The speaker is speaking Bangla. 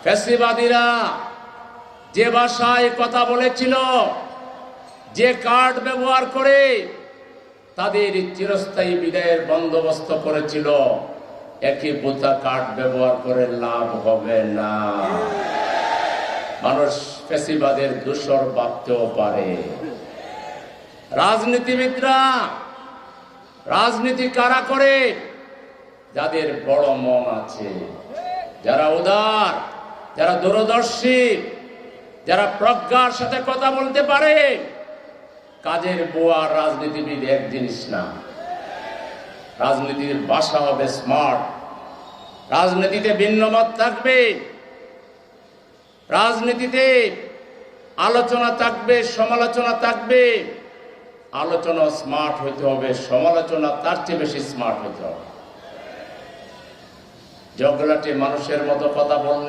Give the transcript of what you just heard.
ফ্যাসিবাদীরা যে ভাষায় কথা বলেছিল, যে কার্ড ব্যবহার করে তাদের চিরস্থায়ী বিদায়ের বন্দোবস্ত করেছিল, একই বোতা কার্ড ব্যবহার করে লাভ হবে না। মানুষ ফ্যাসিবাদের দূষর ভাবতেও পারে। রাজনীতিবিদরা রাজনীতি কারা করে? যাদের বড় মন আছে, যারা উদার, যারা দূরদর্শী, যারা প্রজ্ঞার সাথে কথা বলতে পারে। কাজের বুয়া রাজনীতিবিদ এক জিনিস না। রাজনীতির ভাষা হবে স্মার্ট, রাজনীতিতে ভিন্নমত থাকবে, রাজনীতিতে আলোচনা থাকবে, সমালোচনা থাকবে। আলোচনা স্মার্ট হইতে হবে, সমালোচনা তার চেয়ে বেশি স্মার্ট হইতে হবে। জগলাটে মানুষের মতো কথা বললে